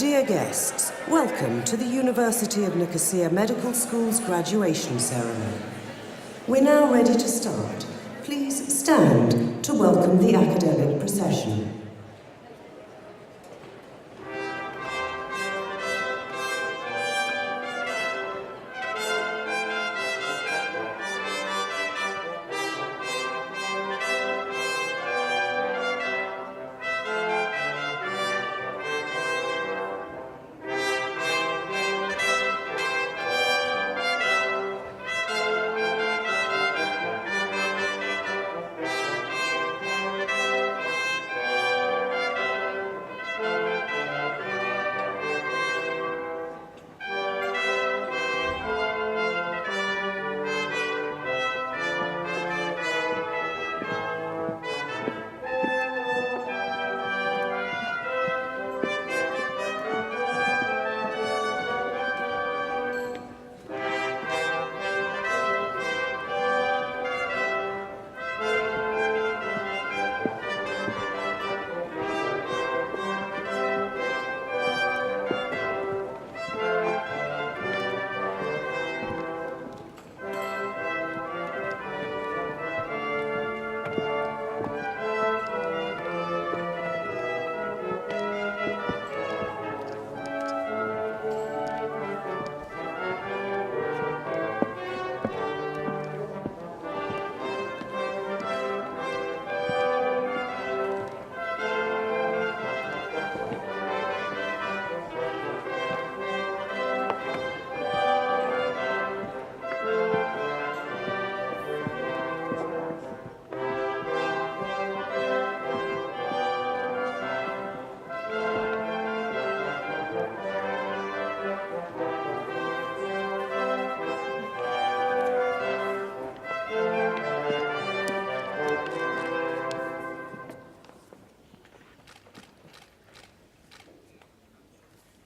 Dear guests, welcome to the University of Nicosia Medical School's graduation ceremony. We're now ready to start. Please stand to welcome the academic procession.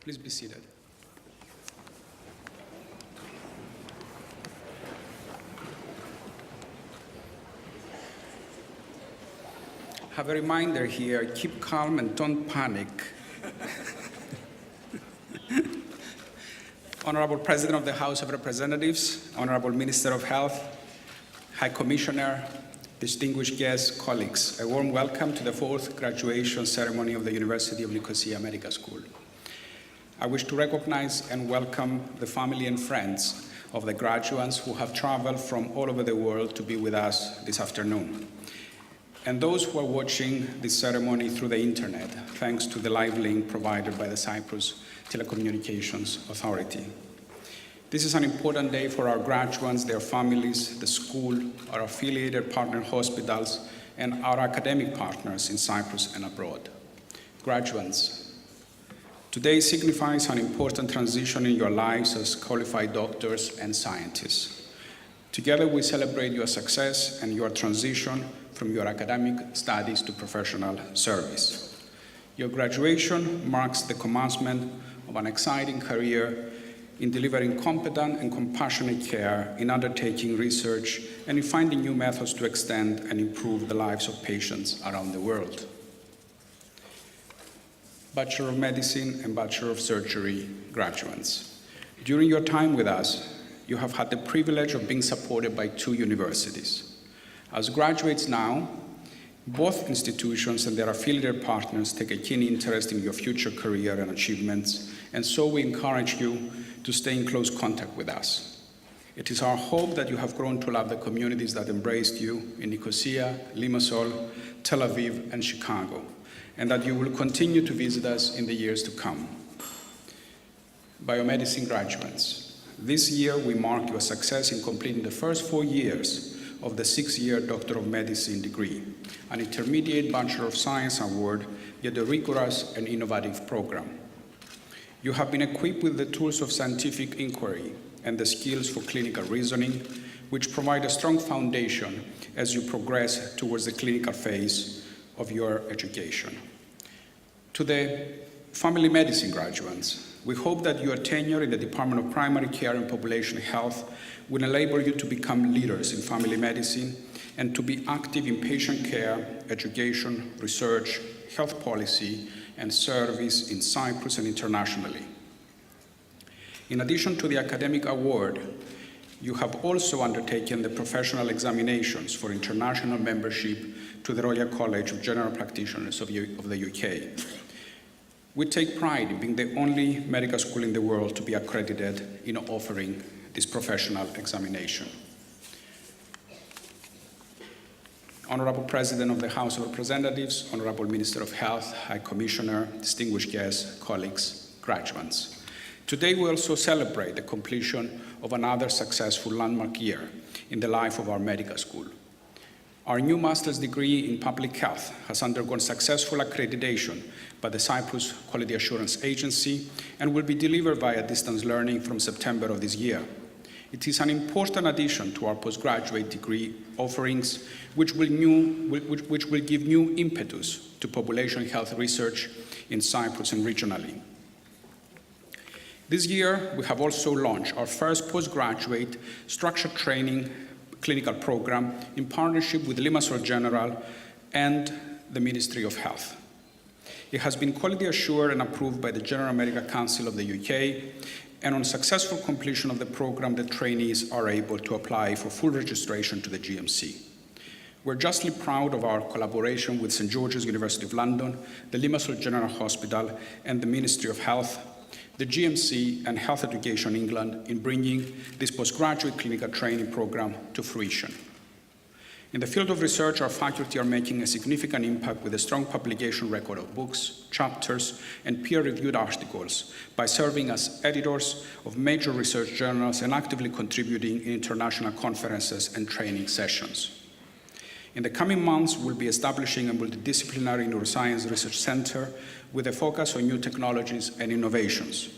Please be seated. Have a reminder here, keep calm and don't panic. Honorable President of the House of Representatives, Honorable Minister of Health, High Commissioner, distinguished guests, colleagues, a warm welcome to the 4th graduation ceremony of the University of Nicosia Medical School. I wish to recognize and welcome the family and friends of the graduates who have traveled from all over the world to be with us this afternoon, and those who are watching this ceremony through the internet, thanks to the live link provided by the Cyprus Telecommunications Authority. This is an important day for our graduates, their families, the school, our affiliated partner hospitals, and our academic partners in Cyprus and abroad. Graduates, today signifies an important transition in your lives as qualified doctors and scientists. Together we celebrate your success and your transition from your academic studies to professional service. Your graduation marks the commencement of an exciting career in delivering competent and compassionate care, in undertaking research, and in finding new methods to extend and improve the lives of patients around the world. Bachelor of Medicine and Bachelor of Surgery graduates. During your time with us, you have had the privilege of being supported by 2 universities. As graduates now, both institutions and their affiliated partners take a keen interest in your future career and achievements, and so we encourage you to stay in close contact with us. It is our hope that you have grown to love the communities that embraced you in Nicosia, Limassol, Tel Aviv, and Chicago, and that you will continue to visit us in the years to come. Biomedicine graduates, this year we mark your success in completing the first 4 years of the 6-year Doctor of Medicine degree, an intermediate Bachelor of Science award, yet a rigorous and innovative program. You have been equipped with the tools of scientific inquiry and the skills for clinical reasoning, which provide a strong foundation as you progress towards the clinical phase of your education. To the family medicine graduates, we hope that your tenure in the Department of Primary Care and Population Health will enable you to become leaders in family medicine and to be active in patient care, education, research, health policy, and service in Cyprus and internationally. In addition to the academic award, you have also undertaken the professional examinations for international membership to the Royal College of General Practitioners of the UK. We take pride in being the only medical school in the world to be accredited in offering this professional examination. Honorable President of the House of Representatives, Honorable Minister of Health, High Commissioner, distinguished guests, colleagues, graduates. Today we also celebrate the completion of another successful landmark year in the life of our medical school. Our new master's degree in public health has undergone successful accreditation by the Cyprus Quality Assurance Agency and will be delivered via distance learning from September of this year. It is an important addition to our postgraduate degree offerings, which will give new impetus to population health research in Cyprus and regionally. This year, we have also launched our first postgraduate structured training clinical program in partnership with Limassol General and the Ministry of Health. It has been quality assured and approved by the General Medical Council of the UK, and on successful completion of the program, the trainees are able to apply for full registration to the GMC. We're justly proud of our collaboration with St. George's University of London, the Limassol General Hospital, and the Ministry of Health, the GMC and Health Education England in bringing this postgraduate clinical training program to fruition. In the field of research, our faculty are making a significant impact with a strong publication record of books, chapters, and peer-reviewed articles by serving as editors of major research journals and actively contributing in international conferences and training sessions. In the coming months, we'll be establishing a multidisciplinary neuroscience research center with a focus on new technologies and innovations.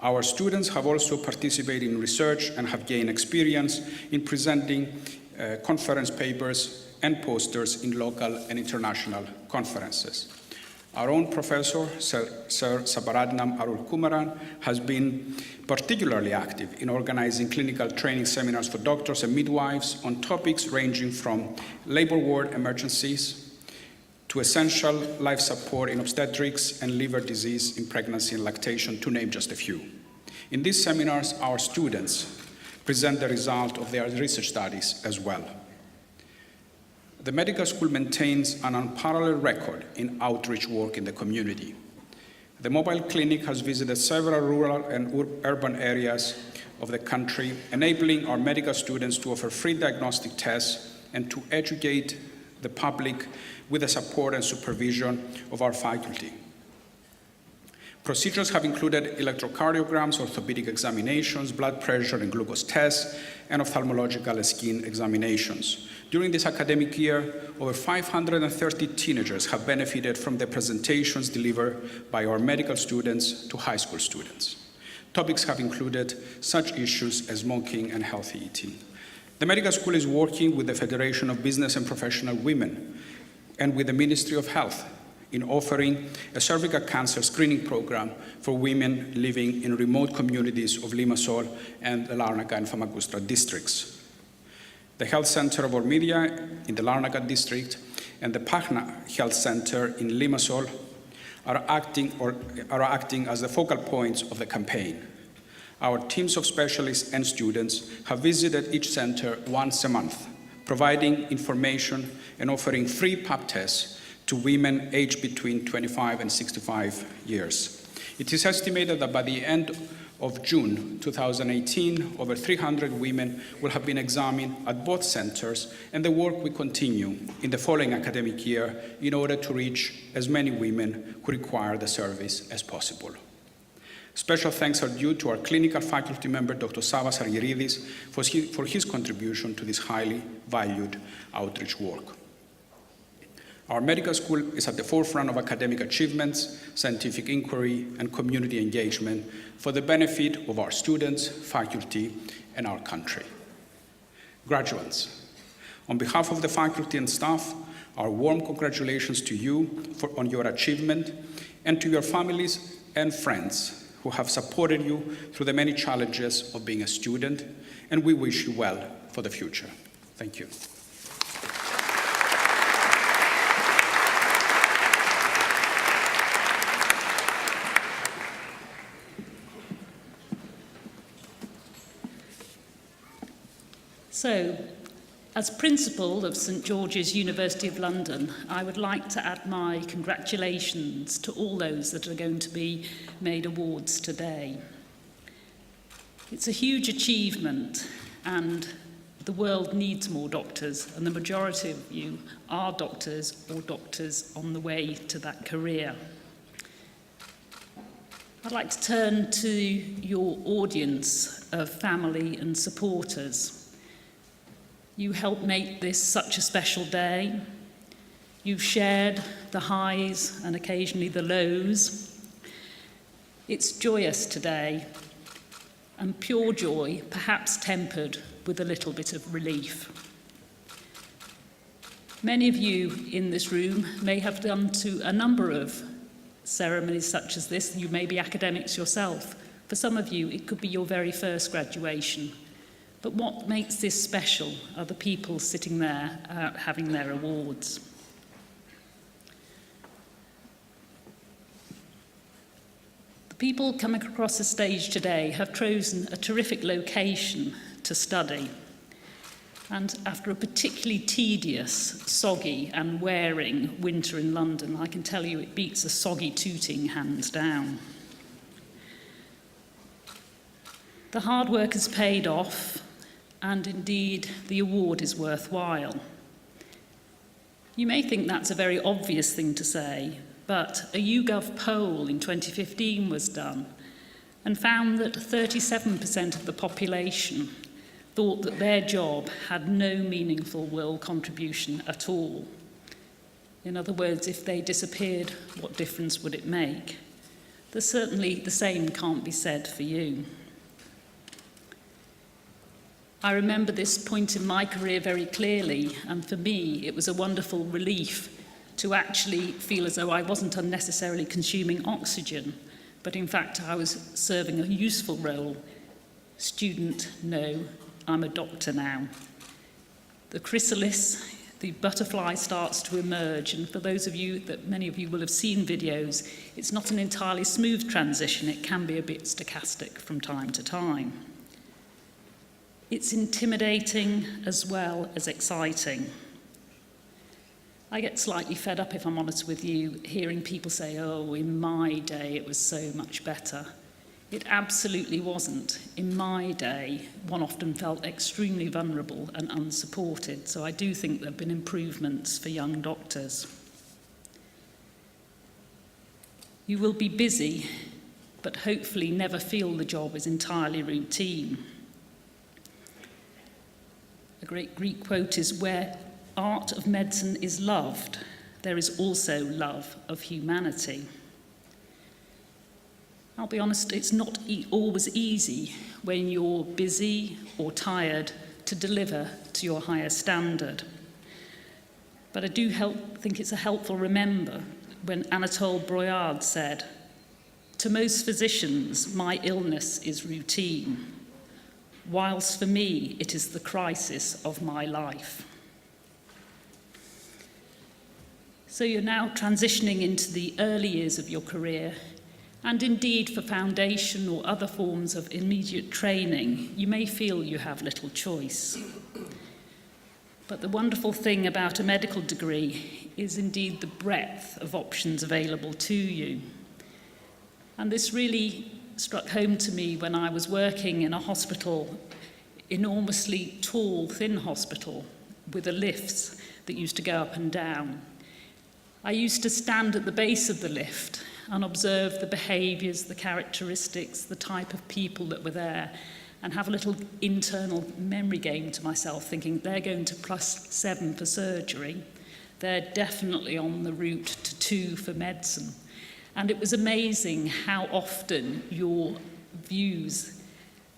Our students have also participated in research and have gained experience in presenting conference papers and posters in local and international conferences. Our own professor, Sir Sabaratnam Arulkumaran, has been particularly active in organizing clinical training seminars for doctors and midwives on topics ranging from labor ward emergencies to essential life support in obstetrics and liver disease in pregnancy and lactation, to name just a few. In these seminars, our students present the result of their research studies as well. The medical school maintains an unparalleled record in outreach work in the community. The mobile clinic has visited several rural and urban areas of the country, enabling our medical students to offer free diagnostic tests and to educate the public with the support and supervision of our faculty. Procedures have included electrocardiograms, orthopedic examinations, blood pressure and glucose tests, and ophthalmological and skin examinations. During this academic year, over 530 teenagers have benefited from the presentations delivered by our medical students to high school students. Topics have included such issues as smoking and healthy eating. The medical school is working with the Federation of Business and Professional Women and with the Ministry of Health in offering a cervical cancer screening program for women living in remote communities of Limassol and the Larnaca and Famagusta districts. The Health Center of Ormidia in the Larnaca district and the Pachna Health Center in Limassol are acting as the focal points of the campaign. Our teams of specialists and students have visited each center once a month, providing information and offering free pap tests to women aged between 25 and 65 years. It is estimated that by the end of June 2018, over 300 women will have been examined at both centers, and the work will continue in the following academic year in order to reach as many women who require the service as possible. Special thanks are due to our clinical faculty member, Dr. Savas Argyridis, for his contribution to this highly valued outreach work. Our medical school is at the forefront of academic achievements, scientific inquiry, and community engagement for the benefit of our students, faculty, and our country. Graduates, on behalf of the faculty and staff, our warm congratulations to you on your achievement, and to your families and friends who have supported you through the many challenges of being a student, and we wish you well for the future. Thank you. So, as Principal of St George's University of London, I would like to add my congratulations to all those that are going to be made awards today. It's a huge achievement, and the world needs more doctors, and the majority of you are doctors or doctors on the way to that career. I'd like to turn to your audience of family and supporters. You helped make this such a special day. You've shared the highs and occasionally the lows. It's joyous today, and pure joy, perhaps tempered with a little bit of relief. Many of you in this room may have done to a number of ceremonies such as this. You may be academics yourself. For some of you, it could be your very first graduation. But what makes this special are the people sitting there having their awards. The people coming across the stage today have chosen a terrific location to study. And after a particularly tedious, soggy and wearing winter in London, I can tell you it beats a soggy tooting hands down. The hard work has paid off, and indeed the award is worthwhile. You may think that's a very obvious thing to say, but a YouGov poll in 2015 was done and found that 37% of the population thought that their job had no meaningful world contribution at all. In other words, if they disappeared, what difference would it make? Certainly the same can't be said for you. I remember this point in my career very clearly, and for me it was a wonderful relief to actually feel as though I wasn't unnecessarily consuming oxygen, but in fact I was serving a useful role. Student, no, I'm a doctor now. The chrysalis, the butterfly starts to emerge, and for those of you that many of you will have seen videos, it's not an entirely smooth transition. It can be a bit stochastic from time to time. It's intimidating as well as exciting. I get slightly fed up, if I'm honest with you, hearing people say, oh, in my day it was so much better. It absolutely wasn't. In my day, one often felt extremely vulnerable and unsupported, so I do think there have been improvements for young doctors. You will be busy, but hopefully never feel the job is entirely routine. A great Greek quote is, where art of medicine is loved, there is also love of humanity. I'll be honest, it's not always easy when you're busy or tired to deliver to your higher standard. But I do think it's a helpful remember when Anatole Broyard said, to most physicians, my illness is routine, whilst for me it is the crisis of my life. So you're now transitioning into the early years of your career, and indeed for foundation or other forms of immediate training, you may feel you have little choice. But the wonderful thing about a medical degree is indeed the breadth of options available to you. And this really struck home to me when I was working in a hospital, enormously tall, thin hospital, with the lifts that used to go up and down. I used to stand at the base of the lift and observe the behaviours, the characteristics, the type of people that were there, and have a little internal memory game to myself, thinking they're going to +7 for surgery, they're definitely on the route to 2 for medicine. And it was amazing how often your views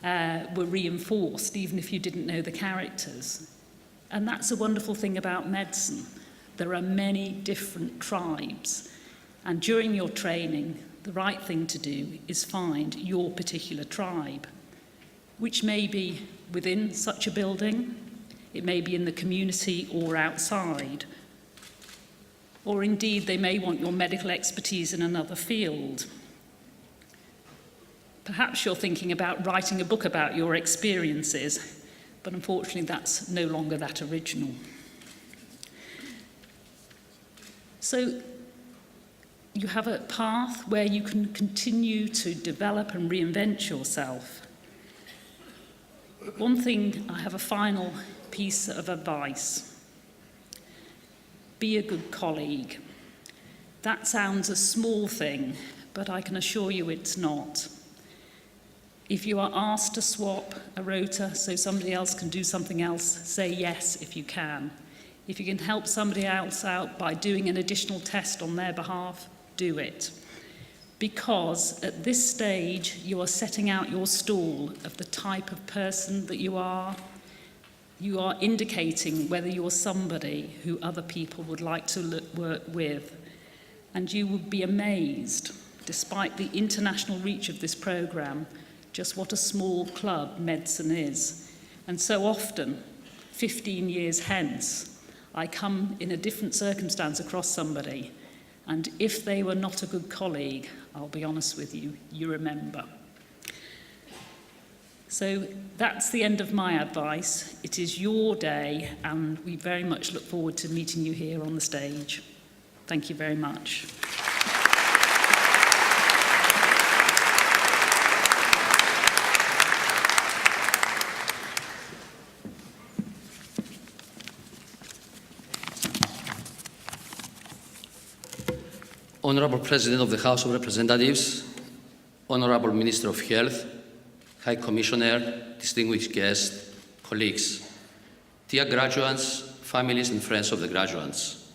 were reinforced, even if you didn't know the characters. And that's a wonderful thing about medicine. There are many different tribes, and during your training, the right thing to do is find your particular tribe, which may be within such a building, it may be in the community or outside, or indeed they may want your medical expertise in another field. Perhaps you're thinking about writing a book about your experiences. but unfortunately that's no longer that original. So you have a path where you can continue to develop and reinvent yourself. One thing, I have a final piece of advice. Be a good colleague. That sounds a small thing, but I can assure you it's not. If you are asked to swap a rota so somebody else can do something else, say yes if you can. If you can help somebody else out by doing an additional test on their behalf, do it. Because at this stage, you are setting out your stall of the type of person that you are. You are indicating whether you're somebody who other people would like to work with. And you would be amazed, despite the international reach of this programme, just what a small club medicine is. And so often, 15 years hence, I come in a different circumstance across somebody, and if they were not a good colleague, I'll be honest with you, you remember. So that's the end of my advice. It is your day, and we very much look forward to meeting you here on the stage. Thank you very much. Honourable President of the House of Representatives, Honourable Minister of Health, High Commissioner, distinguished guests, colleagues, dear graduates, families and friends of the graduates,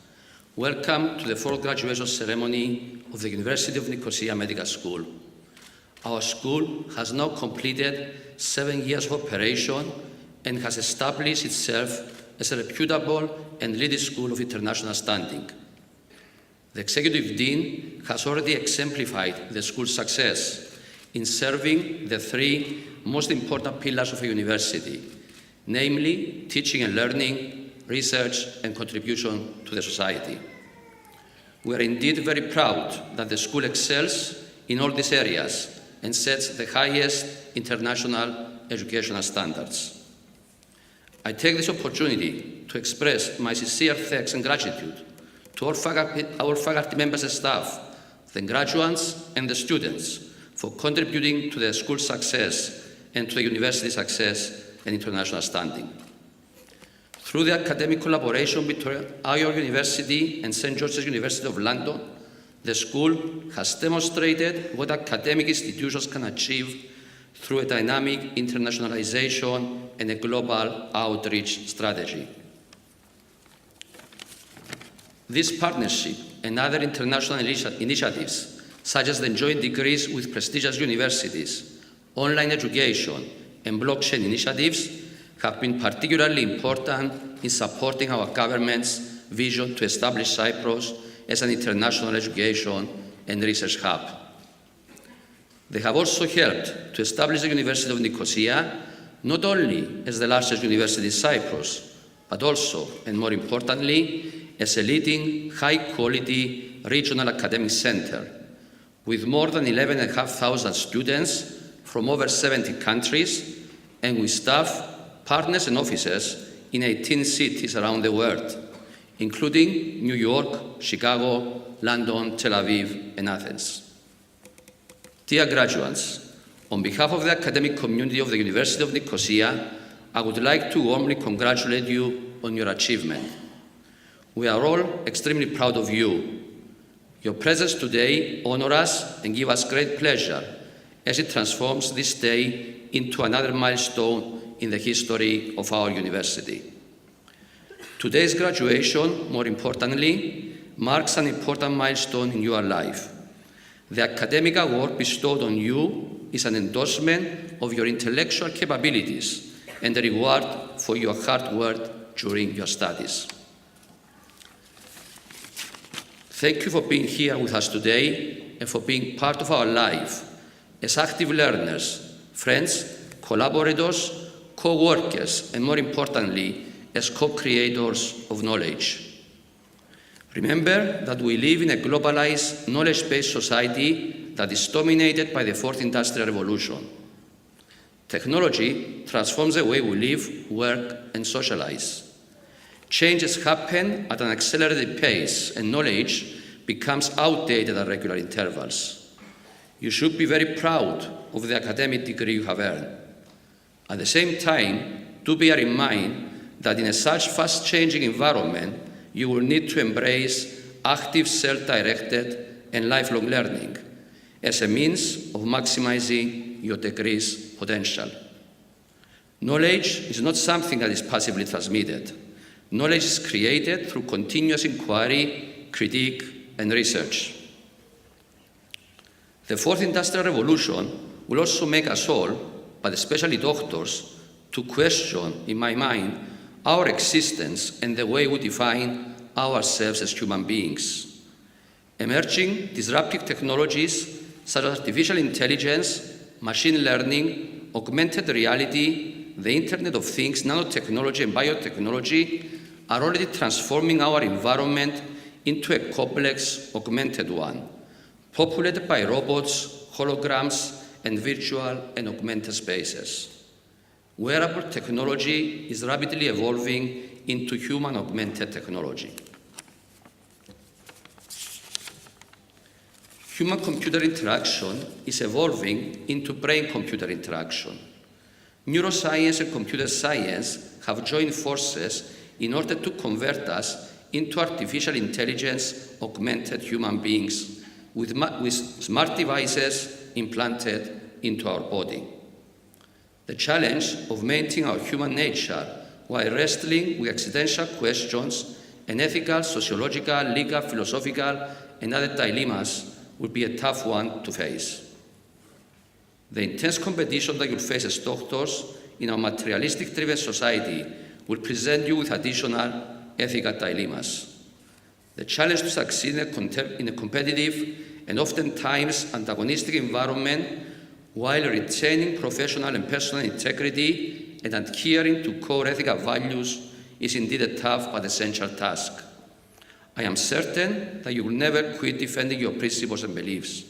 welcome to the fourth graduation ceremony of the University of Nicosia Medical School. Our school has now completed 7 years of operation and has established itself as a reputable and leading school of international standing. The Executive Dean has already exemplified the school's success in serving the three most important pillars of a university, namely teaching and learning, research, and contribution to the society. We are indeed very proud that the school excels in all these areas and sets the highest international educational standards. I take this opportunity to express my sincere thanks and gratitude to our faculty members and staff, the graduates and the students for contributing to the school's success and to the university's success and international standing. Through the academic collaboration between our university and St. George's University of London, the school has demonstrated what academic institutions can achieve through a dynamic internationalization and a global outreach strategy. This partnership and other international initiatives, such as the joint degrees with prestigious universities, online education, and blockchain initiatives, have been particularly important in supporting our government's vision to establish Cyprus as an international education and research hub. They have also helped to establish the University of Nicosia not only as the largest university in Cyprus, but also, and more importantly, as a leading high-quality regional academic center with more than 11,500 students from over 70 countries and with staff, partners and offices in 18 cities around the world, including New York, Chicago, London, Tel Aviv, and Athens. Dear graduates, on behalf of the academic community of the University of Nicosia, I would like to warmly congratulate you on your achievement. We are all extremely proud of you. Your presence today honors us and gives us great pleasure as it transforms this day into another milestone in the history of our university. Today's graduation, more importantly, marks an important milestone in your life. The academic award bestowed on you is an endorsement of your intellectual capabilities and a reward for your hard work during your studies. Thank you for being here with us today and for being part of our life as active learners, friends, collaborators, co-workers, and more importantly, as co-creators of knowledge. Remember that we live in a globalized, knowledge-based society that is dominated by the Fourth Industrial Revolution. Technology transforms the way we live, work, and socialize. Changes happen at an accelerated pace, and knowledge becomes outdated at regular intervals. You should be very proud of the academic degree you have earned. At the same time, do bear in mind that in a such fast-changing environment, you will need to embrace active, self-directed, and lifelong learning as a means of maximizing your degree's potential. Knowledge is not something that is passively transmitted. Knowledge is created through continuous inquiry, critique, and research. The fourth industrial revolution will also make us all, but especially doctors, to question, in my mind, our existence and the way we define ourselves as human beings. Emerging disruptive technologies such as artificial intelligence, machine learning, augmented reality, the Internet of Things, nanotechnology, and biotechnology are already transforming our environment into a complex, augmented one, populated by robots, holograms, and virtual and augmented spaces. Wearable technology is rapidly evolving into human-augmented technology. Human-computer interaction is evolving into brain-computer interaction. Neuroscience and computer science have joined forces in order to convert us into artificial intelligence augmented human beings with smart devices implanted into our body. The challenge of maintaining our human nature while wrestling with existential questions and ethical, sociological, legal, philosophical, and other dilemmas will be a tough one to face. The intense competition that you'll face as doctors in our materialistic-driven society will present you with additional ethical dilemmas. The challenge to succeed in a competitive and oftentimes antagonistic environment while retaining professional and personal integrity and adhering to core ethical values is indeed a tough but essential task. I am certain that you will never quit defending your principles and beliefs.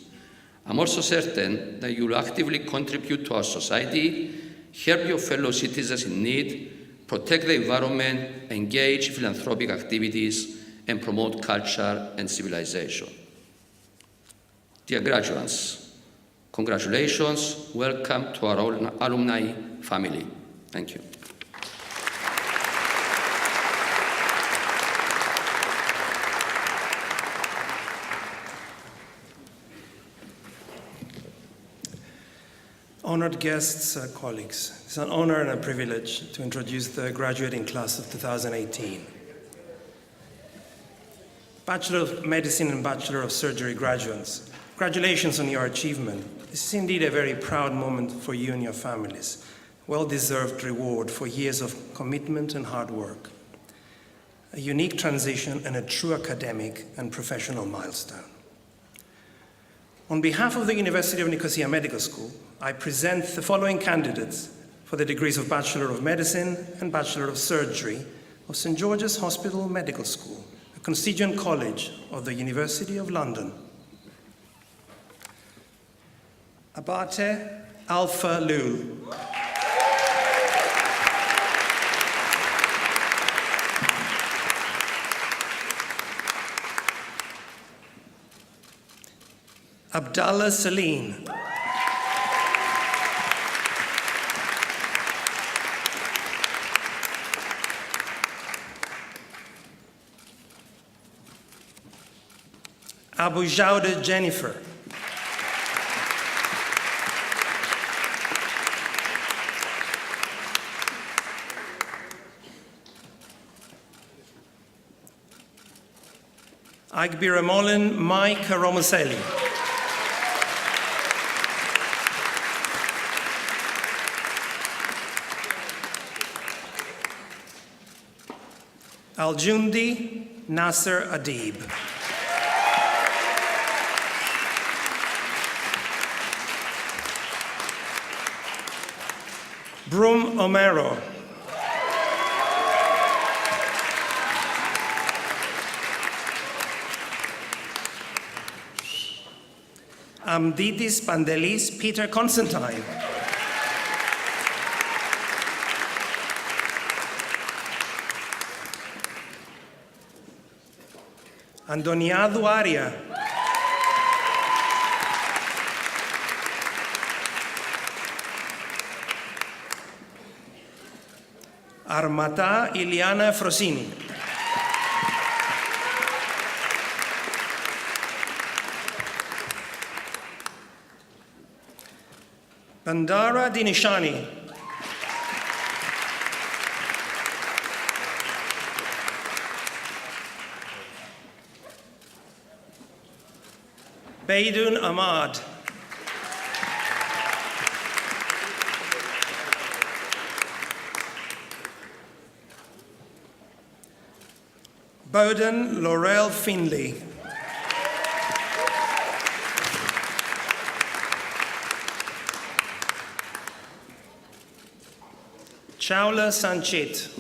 I'm also certain that you will actively contribute to our society, help your fellow citizens in need, protect the environment, engage in philanthropic activities, and promote culture and civilization. Dear graduates, congratulations, welcome to our alumni family. Thank you. Honored guests, colleagues, it's an honor and a privilege to introduce the graduating class of 2018. Bachelor of Medicine and Bachelor of Surgery graduates, congratulations on your achievement. This is indeed a very proud moment for you and your families. Well-deserved reward for years of commitment and hard work. A unique transition and a true academic and professional milestone. On behalf of the University of Nicosia Medical School, I present the following candidates for the degrees of Bachelor of Medicine and Bachelor of Surgery of St. George's Hospital Medical School, a constituent college of the University of London. Abate Alpha Lul. Abdallah Saleen. Abu Jauda Jennifer. Agbiramolen Mike Romoselli. Aljundi Nasser Adib. Brum Omero. Amdidis Pandelis Peter Constantine. Antoniadou Aria. Armata Iliana Frosini. Bandara Dinishani. Baidun Ahmad. Bowden Laurel Finley. Chaula Sanchit.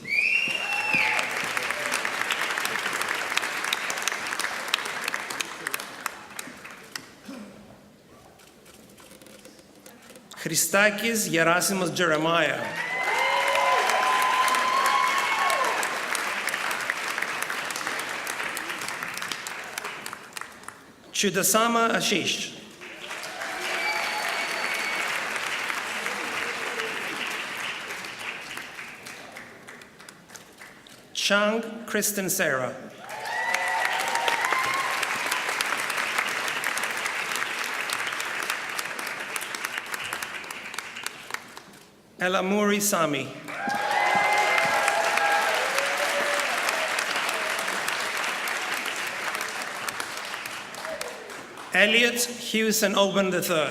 Christakis Gerasimos Jeremiah. Chudasama Ashish. Chang Kristen Sarah. Elamuri Sami. Elliot Hewson Oban III.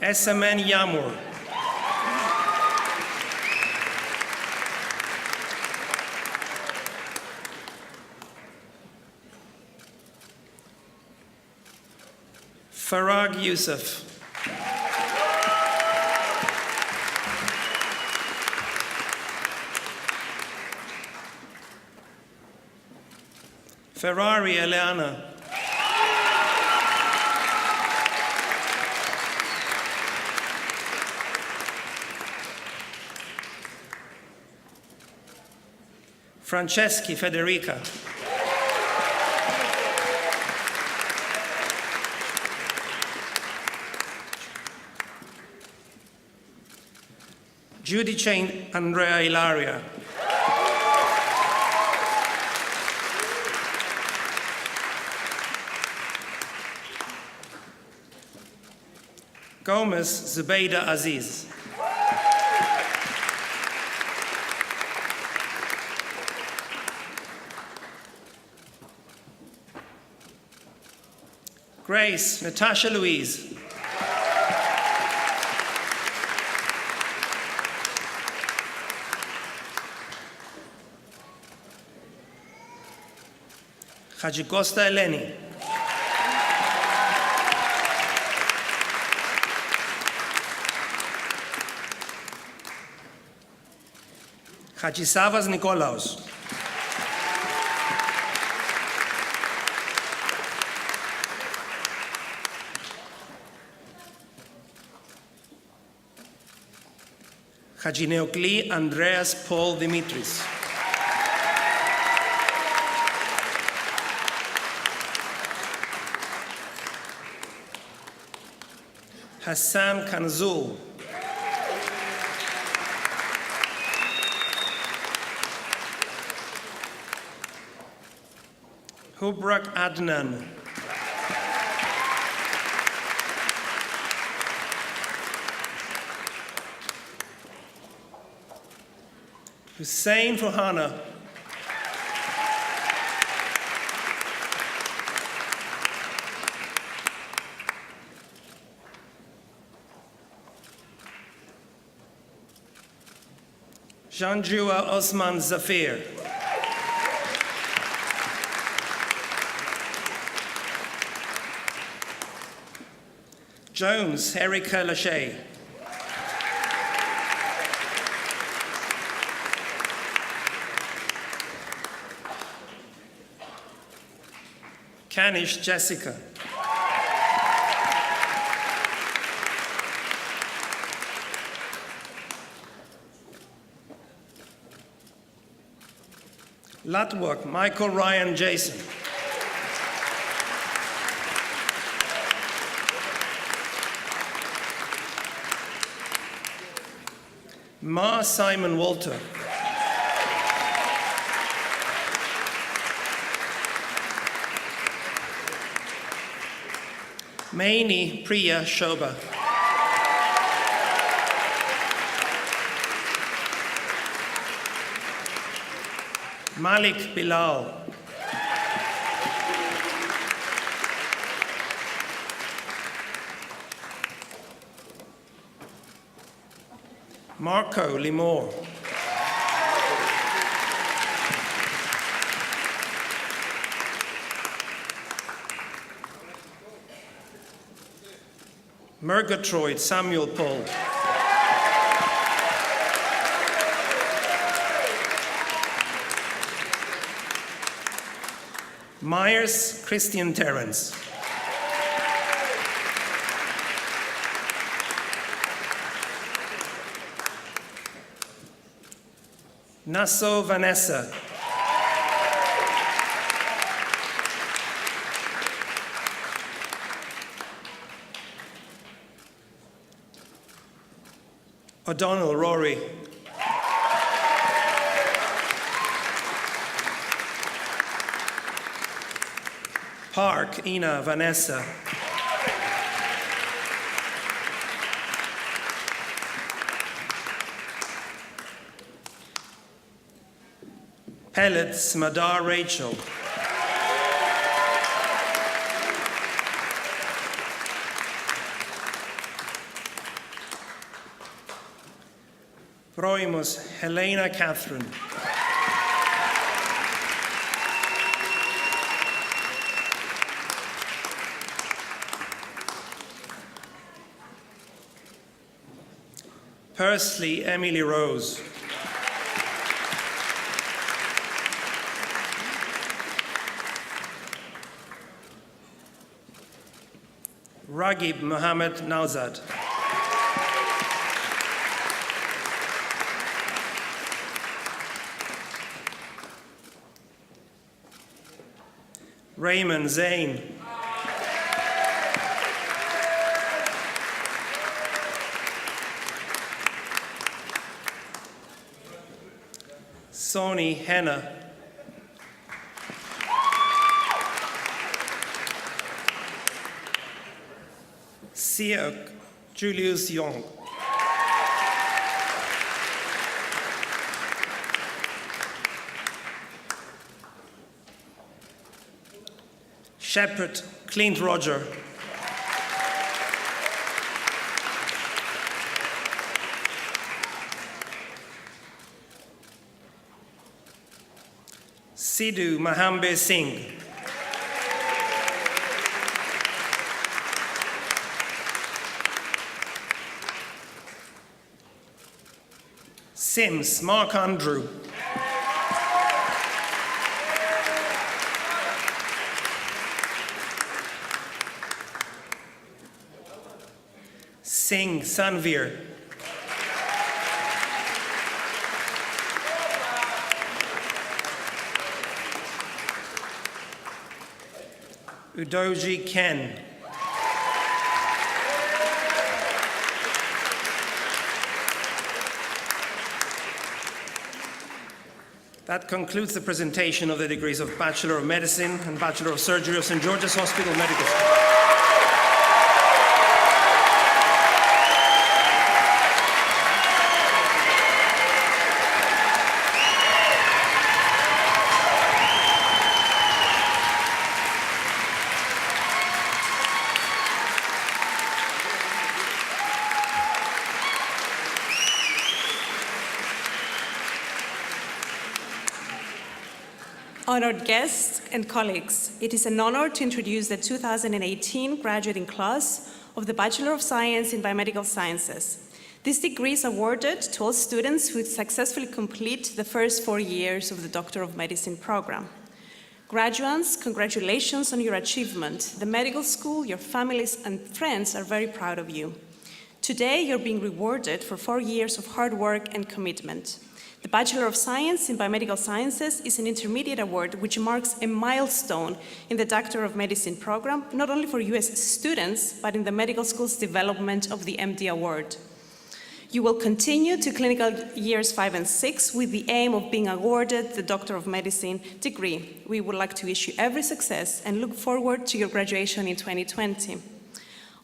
SMN Yamur. Farag Yusuf. Ferrari Eliana. Franceschi Federica. Judy Chain Andrea Ilaria. Gomez Zubeida Aziz. Grace Natasha Louise. Hajikosta Eleni. Hajisavas Nikolaos. Hajineokli Andreas Paul Dimitris. Hassan Kanzul. Hubrak Adnan. Hussein Fuhana. Janjua Osman Zafir. Jones Erika Lachey. Canish Jessica. Latwork Michael Ryan Jason. Ma Simon Walter. Maini Priya Shobha. Malik Bilal. Marco Limor. Murgatroyd Samuel Paul. Myers Christian Terrence. Nassau Vanessa. O'Donnell Rory. Park Ina Vanessa. Pellets Madar Rachel. Roimus Helena Catherine. Pursley Emily Rose. Ragib Mohammed Nauzad. Raymond Zain. Sony Henna. Siak Julius Young. Shepherd Clint Roger. Sidhu Mahambe Singh. Sims Mark Andrew. Singh Sanveer. Udoji Ken. That concludes the presentation of the degrees of Bachelor of Medicine and Bachelor of Surgery of St. George's Hospital Medical School. Honored guests and colleagues, it is an honor to introduce the 2018 graduating class of the Bachelor of Science in Biomedical Sciences. This degree is awarded to all students who successfully complete the first 4 years of the Doctor of Medicine program. Graduates, congratulations on your achievement. The medical school, your families and friends are very proud of you. Today, you're being rewarded for 4 years of hard work and commitment. The Bachelor of Science in Biomedical Sciences is an intermediate award which marks a milestone in the Doctor of Medicine program, not only for US students, but in the medical school's development of the MD award. You will continue to clinical years 5 and 6 with the aim of being awarded the Doctor of Medicine degree. We would like to wish you every success and look forward to your graduation in 2020.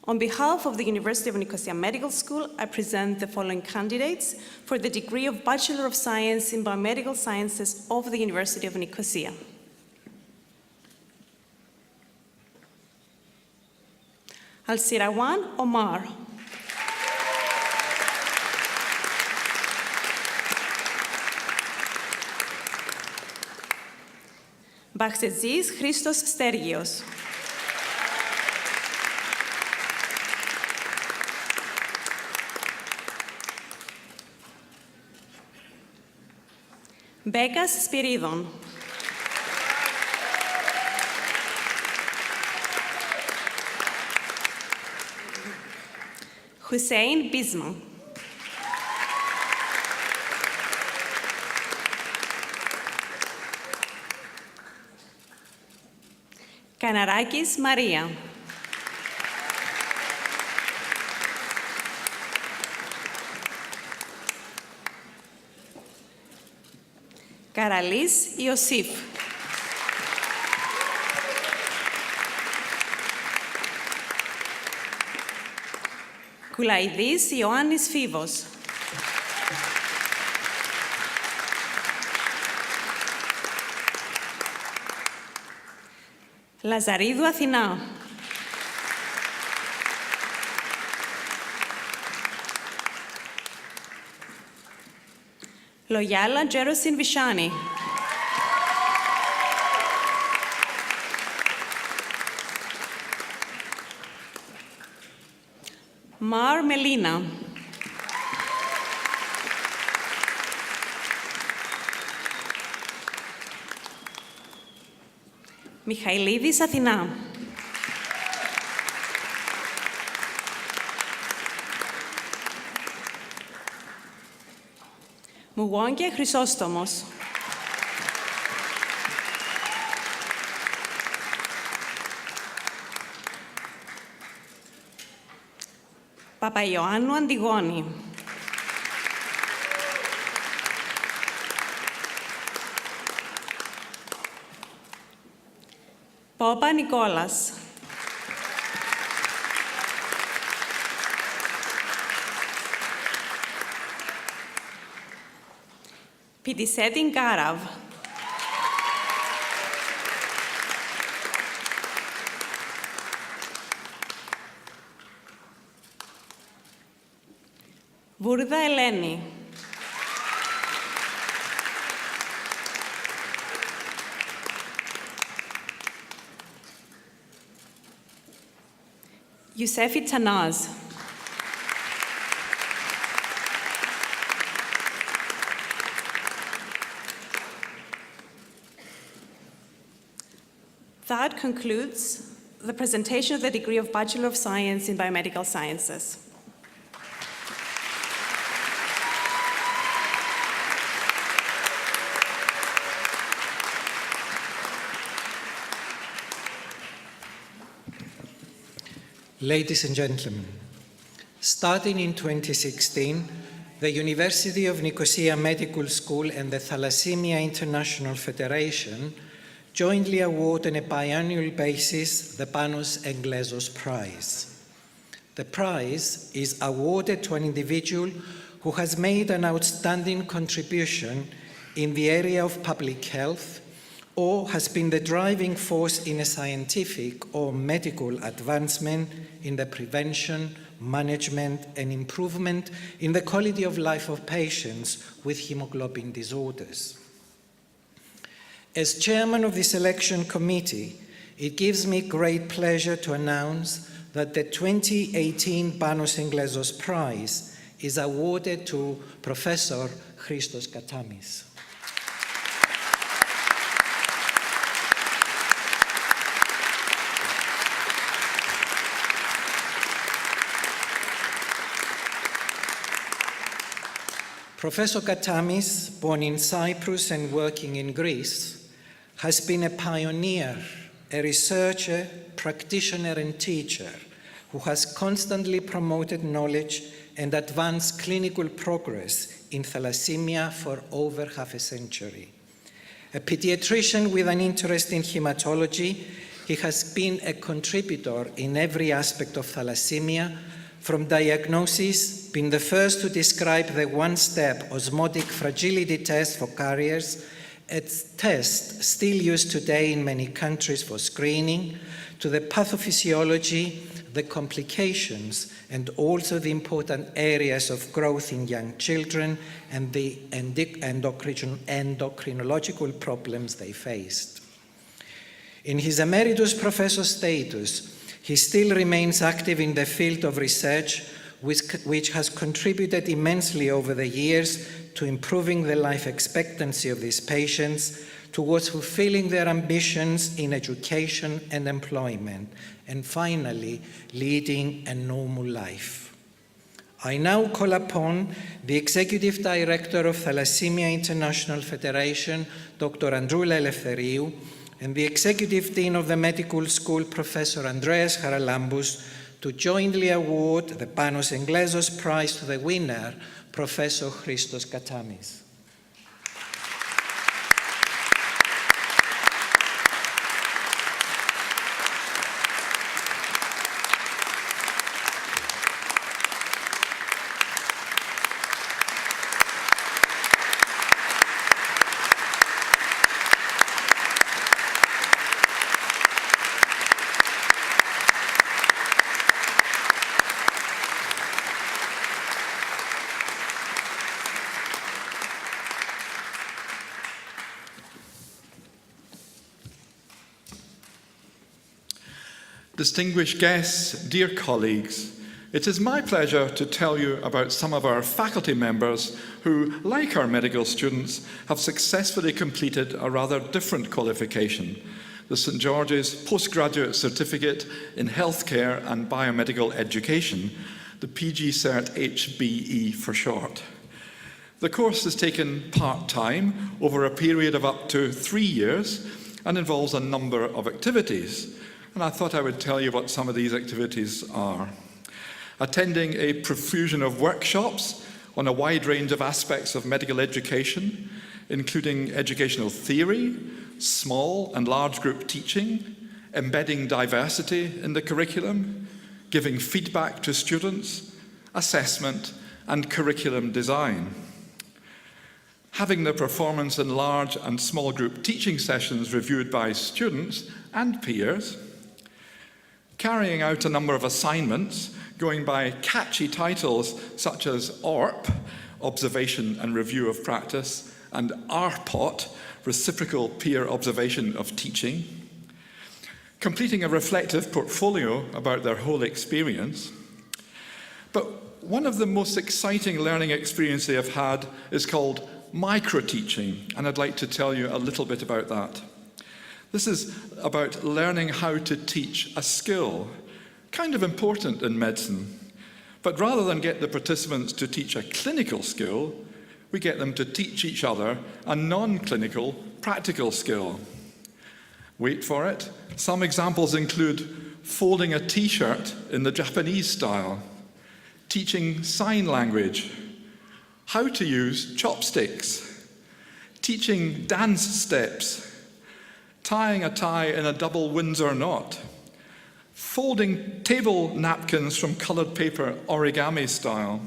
On behalf of the University of Nicosia Medical School, I present the following candidates for the degree of Bachelor of Science in Biomedical Sciences of the University of Nicosia. Al-Sirawan Omar. Baxezis Christos Stergios. Bekas Spiridon. Hussein Bisma. Kanarakis Maria. Karalis Ιωσήφ. Κουλαϊδής Ιωάννης Φίβος. Λαζαρίδου Αθηνά. Λογιάλα Τζέροσιν Βισάνη. Μαρ Μελίνα. Μιχαηλίδης Αθηνά. Μουγόγκε Χρυσόστομος. Παπαϊωάννου Αντιγόνη. Πόπα Νικόλας. Πιτισέτιν Κάραβ. Βούρδα Ελένη. Ιουσέφη Τσανάζ. That concludes the presentation of the degree of Bachelor of Science in Biomedical Sciences. Ladies and gentlemen, starting in 2016, the University of Nicosia Medical School and the Thalassemia International Federation jointly award on a biannual basis the Panos Englesos Prize. The prize is awarded to an individual who has made an outstanding contribution in the area of public health or has been the driving force in a scientific or medical advancement in the prevention, management, and improvement in the quality of life of patients with hemoglobin disorders. As chairman of the selection committee, it gives me great pleasure to announce that the 2018 Panos Englesos Prize is awarded to Professor Christos Khatami. Professor Khatami, born in Cyprus and working in Greece, has been a pioneer, a researcher, practitioner and teacher who has constantly promoted knowledge and advanced clinical progress in thalassemia for over half a century. A pediatrician with an interest in hematology, he has been a contributor in every aspect of thalassemia, from diagnosis, being the first to describe the one-step osmotic fragility test for carriers, a test still used today in many countries for screening, to the pathophysiology, the complications, and also the important areas of growth in young children and the endocrinological problems they faced. In his emeritus professor status, he still remains active in the field of research, which has contributed immensely over the years to improving the life expectancy of these patients, towards fulfilling their ambitions in education and employment, and finally, leading a normal life. I now call upon the Executive Director of Thalassemia International Federation, Dr. Androula Eleftheriou, and the Executive Dean of the Medical School, Professor Andreas Charalambous, to jointly award the Panos Englesos Prize to the winner, Professor Christos Khatami. Distinguished guests, dear colleagues, it is my pleasure to tell you about some of our faculty members who, like our medical students, have successfully completed a rather different qualification, the St. George's Postgraduate Certificate in Healthcare and Biomedical Education, the PG Cert HBE for short. The course is taken part-time over a period of up to 3 years and involves a number of activities. And I thought I would tell you what some of these activities are. Attending a profusion of workshops on a wide range of aspects of medical education, including educational theory, small and large group teaching, embedding diversity in the curriculum, giving feedback to students, assessment, and curriculum design. Having the performance in large and small group teaching sessions reviewed by students and peers, carrying out a number of assignments going by catchy titles such as ORP, Observation and Review of Practice, and RPOT, Reciprocal Peer Observation of Teaching, completing a reflective portfolio about their whole experience. But one of the most exciting learning experiences they have had is called micro-teaching, and I'd like to tell you a little bit about that. This is about learning how to teach a skill, kind of important in medicine. But rather than get the participants to teach a clinical skill, we get them to teach each other a non-clinical, practical skill. Wait for it. Some examples include folding a t-shirt in the Japanese style, teaching sign language, how to use chopsticks, teaching dance steps, tying a tie in a double Windsor knot, folding table napkins from coloured paper origami style.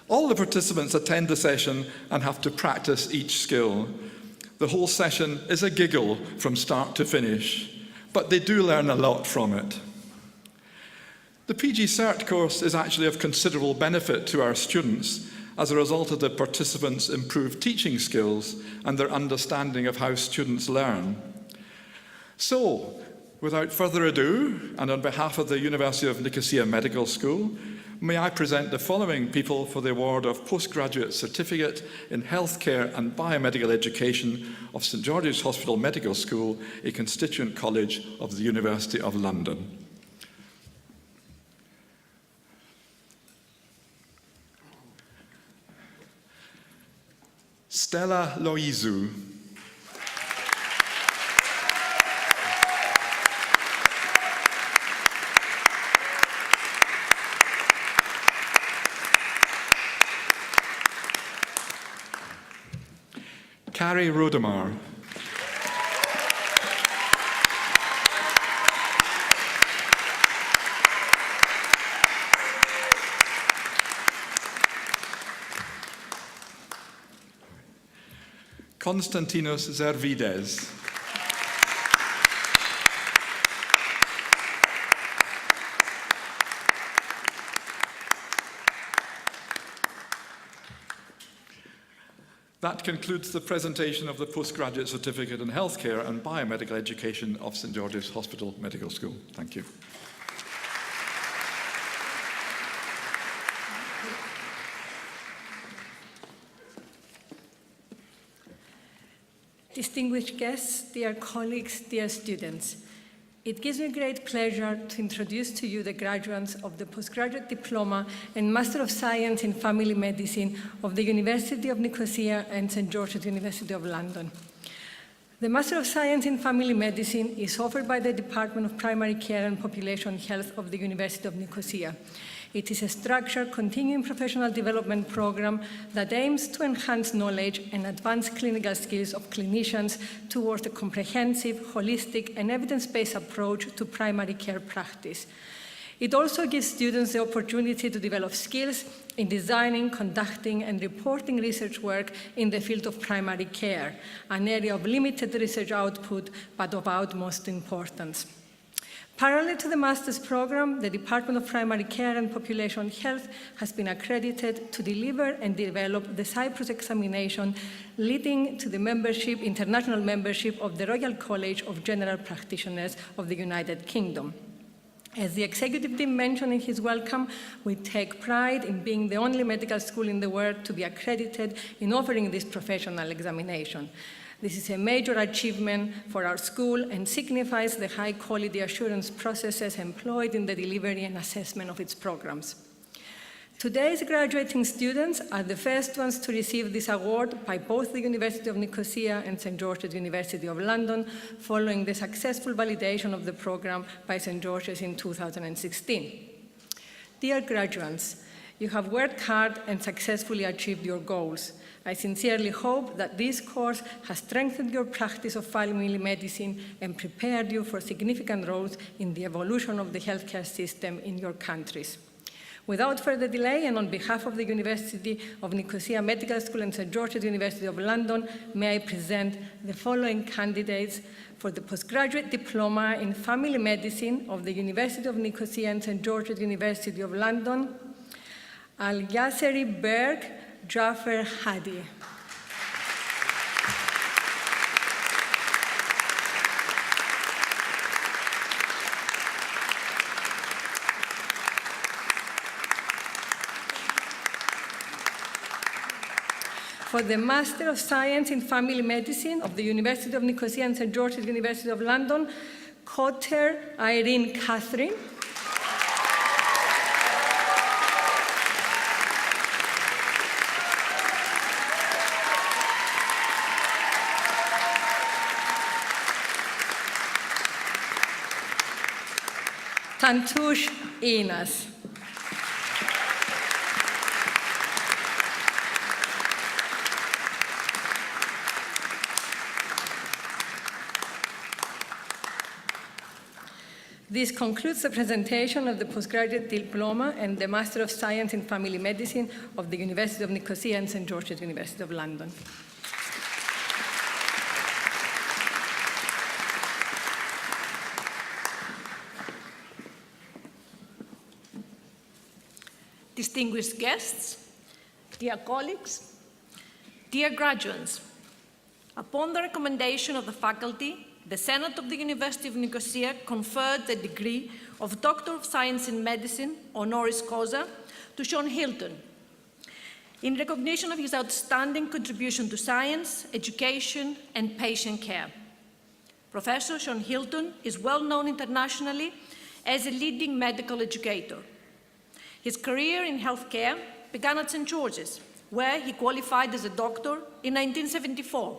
All the participants attend the session and have to practice each skill. The whole session is a giggle from start to finish, but they do learn a lot from it. The PG Cert course is actually of considerable benefit to our students as a result of the participants' improved teaching skills and their understanding of how students learn. So, without further ado, and on behalf of the University of Nicosia Medical School, may I present the following people for the award of Postgraduate Certificate in Healthcare and Biomedical Education of St. George's Hospital Medical School, a constituent college of the University of London. Stella Loizou. Carrie Rodemar. Konstantinos Zervides. That concludes the presentation of the Postgraduate Certificate in Healthcare and Biomedical Education of St George's Hospital Medical School. Thank you. Distinguished guests, dear colleagues, dear students, it gives me great pleasure to introduce to you the graduates of the Postgraduate Diploma and Master of Science in Family Medicine of the University of Nicosia and St George's University of London. The Master of Science in Family Medicine is offered by the Department of Primary Care and Population Health of the University of Nicosia. It is a structured, continuing professional development program that aims to enhance knowledge and advance clinical skills of clinicians towards a comprehensive, holistic, and evidence-based approach to primary care practice. It also gives students the opportunity to develop skills in designing, conducting, and reporting research work in the field of primary care, an area of limited research output, but of utmost importance. Parallel to the master's program, the Department of Primary Care and Population Health has been accredited to deliver and develop the Cyprus examination, leading to the international membership of the Royal College of General Practitioners of the United Kingdom. As the Executive Dean mentioned in his welcome, we take pride in being the only medical school in the world to be accredited in offering this professional examination. This is a major achievement for our school and signifies the high quality assurance processes employed in the delivery and assessment of its programs. Today's graduating students are the first ones to receive this award by both the University of Nicosia and St George's University of London, following the successful validation of the program by St George's in 2016. Dear graduates, you have worked hard and successfully achieved your goals. I sincerely hope that this course has strengthened your practice of family medicine and prepared you for significant roles in the evolution of the healthcare system in your countries. Without further delay, and on behalf of the University of Nicosia Medical School and St George's University of London, may I present the following candidates for the Postgraduate Diploma in Family Medicine of the University of Nicosia and St George's University of London: Al-Yasseri Berg, Jaffer Hadi. For the Master of Science in Family Medicine of the University of Nicosia and St George's University of London, Cotter Irene Catherine. Tantush Inas. This concludes the presentation of the Postgraduate Diploma and the Master of Science in Family Medicine of the University of Nicosia and St George's University of London. Distinguished guests, dear colleagues, dear graduates, upon the recommendation of the faculty, the Senate of the University of Nicosia conferred the degree of Doctor of Science in Medicine, honoris causa, to Sean Hilton, in recognition of his outstanding contribution to science, education, and patient care. Professor Sean Hilton is well known internationally as a leading medical educator. His career in healthcare began at St. George's where he qualified as a doctor in 1974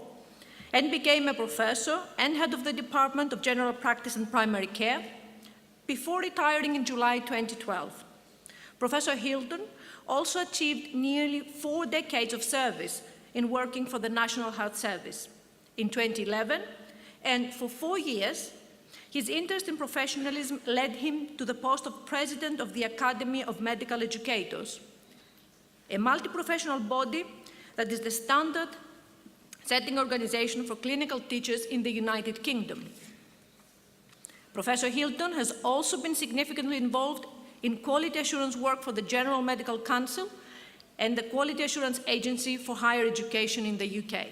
and became a professor and head of the Department of General Practice and Primary Care before retiring in July 2012. Professor Hilton also achieved nearly 4 decades of service in working for the National Health Service. In 2011, and for 4 years, his interest in professionalism led him to the post of President of the Academy of Medical Educators, a multi-professional body that is the standard-setting organization for clinical teachers in the United Kingdom. Professor Hilton has also been significantly involved in quality assurance work for the General Medical Council and the Quality Assurance Agency for Higher Education in the UK.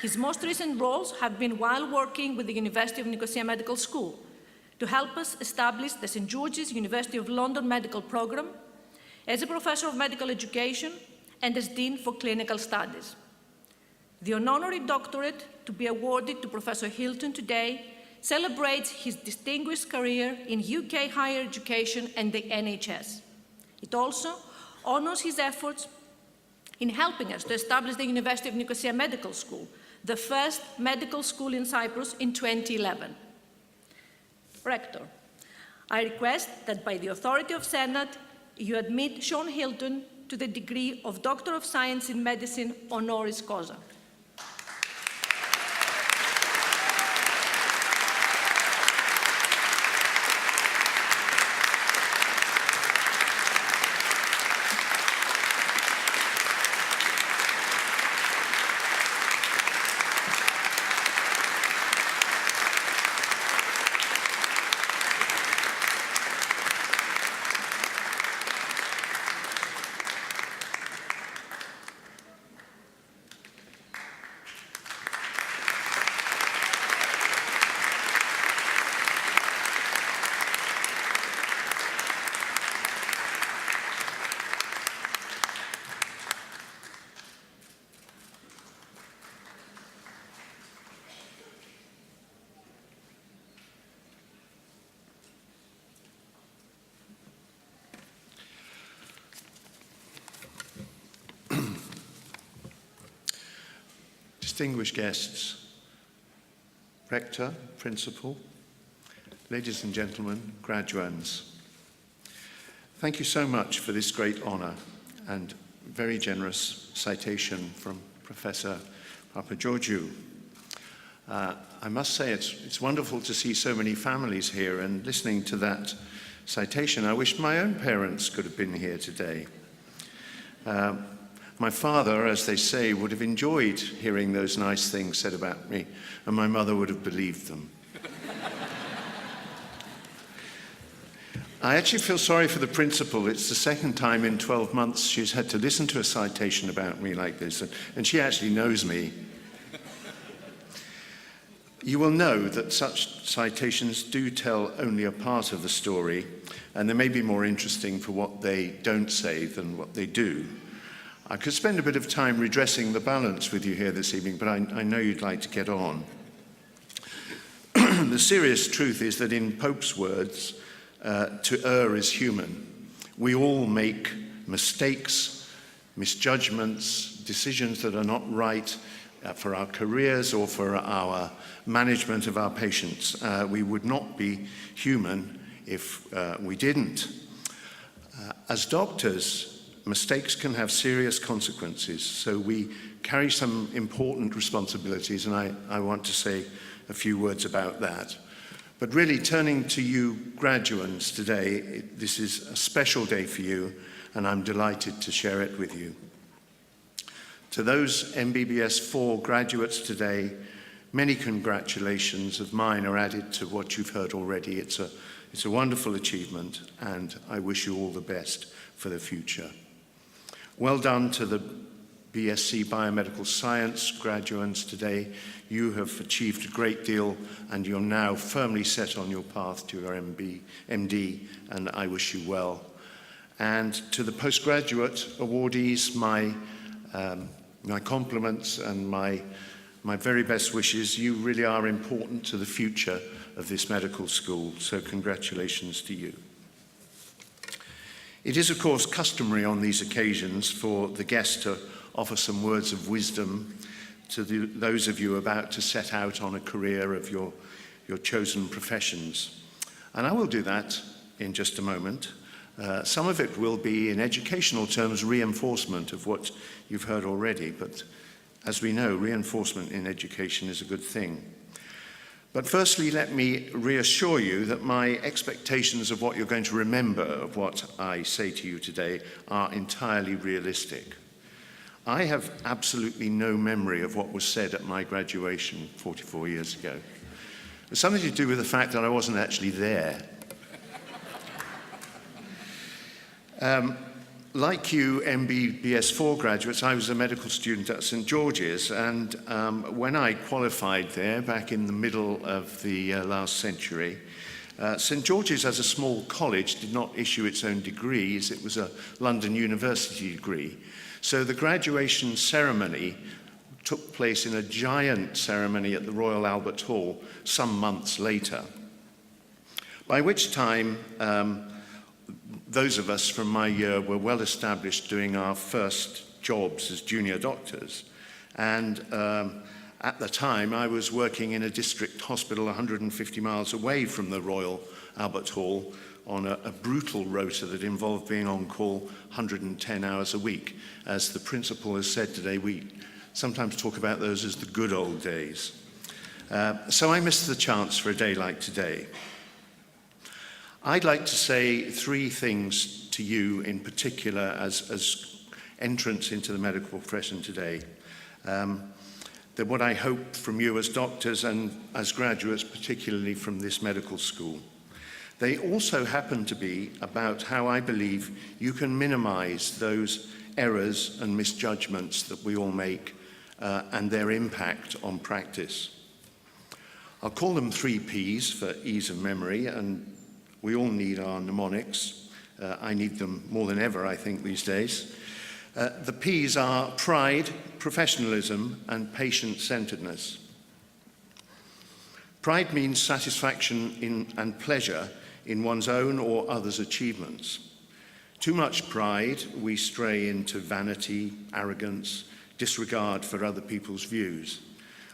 His most recent roles have been while working with the University of Nicosia Medical School to help us establish the St. George's University of London Medical Programme, as a Professor of Medical Education and as Dean for Clinical Studies. The honorary doctorate to be awarded to Professor Hilton today celebrates his distinguished career in UK higher education and the NHS. It also honors his efforts in helping us to establish the University of Nicosia Medical School, the first medical school in Cyprus in 2011. Rector, I request that by the authority of Senate, you admit Sean Hilton to the degree of Doctor of Science in Medicine honoris causa. Distinguished guests, Rector, Principal, ladies and gentlemen, graduands, thank you so much for this great honour and very generous citation from Professor Papageorgiou. I must say it's wonderful to see so many families here, and listening to that citation, I wish my own parents could have been here today. My father, as they say, would have enjoyed hearing those nice things said about me, and my mother would have believed them. I actually feel sorry for the principal. It's the second time in 12 months she's had to listen to a citation about me like this, and she actually knows me. You will know that such citations do tell only a part of the story, and they may be more interesting for what they don't say than what they do. I could spend a bit of time redressing the balance with you here this evening, but I know you'd like to get on. The serious truth is that in Pope's words, to err is human. We all make mistakes, misjudgments, decisions that are not right for our careers or for our management of our patients. We would not be human if we didn't. As doctors, mistakes can have serious consequences, so we carry some important responsibilities, and I want to say a few words about that. But really, turning to you graduands today, this is a special day for you, and I'm delighted to share it with you. To those MBBS 4 graduates today, many congratulations of mine are added to what you've heard already. It's a wonderful achievement, and I wish you all the best for the future. Well done to the BSc Biomedical Science graduates today. You have achieved a great deal, and you're now firmly set on your path to your MD, and I wish you well. And to the postgraduate awardees, my compliments and my very best wishes. You really are important to the future of this medical school, so congratulations to you. It is, of course, customary on these occasions for the guest to offer some words of wisdom to those of you about to set out on a career of your chosen professions. And I will do that in just a moment. Some of it will be, in educational terms, reinforcement of what you've heard already, but as we know, reinforcement in education is a good thing. But firstly, let me reassure you that my expectations of what you're going to remember of what I say to you today are entirely realistic. I have absolutely no memory of what was said at my graduation 44 years ago. It's something to do with the fact that I wasn't actually there. Like you MBBS4 graduates, I was a medical student at St George's, and when I qualified there back in the middle of the last century, St George's as a small college did not issue its own degrees. It was a London University degree. So the graduation ceremony took place in a giant ceremony at the Royal Albert Hall some months later, by which time those of us from my year were well established doing our first jobs as junior doctors. And at the time, I was working in a district hospital 150 miles away from the Royal Albert Hall on a brutal rota that involved being on call 110 hours a week. As the principal has said today, we sometimes talk about those as the good old days. So I missed the chance for a day like today. I'd like to say three things to you in particular as entrants into the medical profession today. That what I hope from you as doctors and as graduates, particularly from this medical school. They also happen to be about how I believe you can minimize those errors and misjudgments that we all make and their impact on practice. I'll call them 3 Ps for ease of memory, and we all need our mnemonics. I need them more than ever, I think, these days. The Ps are pride, professionalism, and patient-centeredness. Pride means satisfaction in and pleasure in one's own or others' achievements. Too much pride, we stray into vanity, arrogance, disregard for other people's views.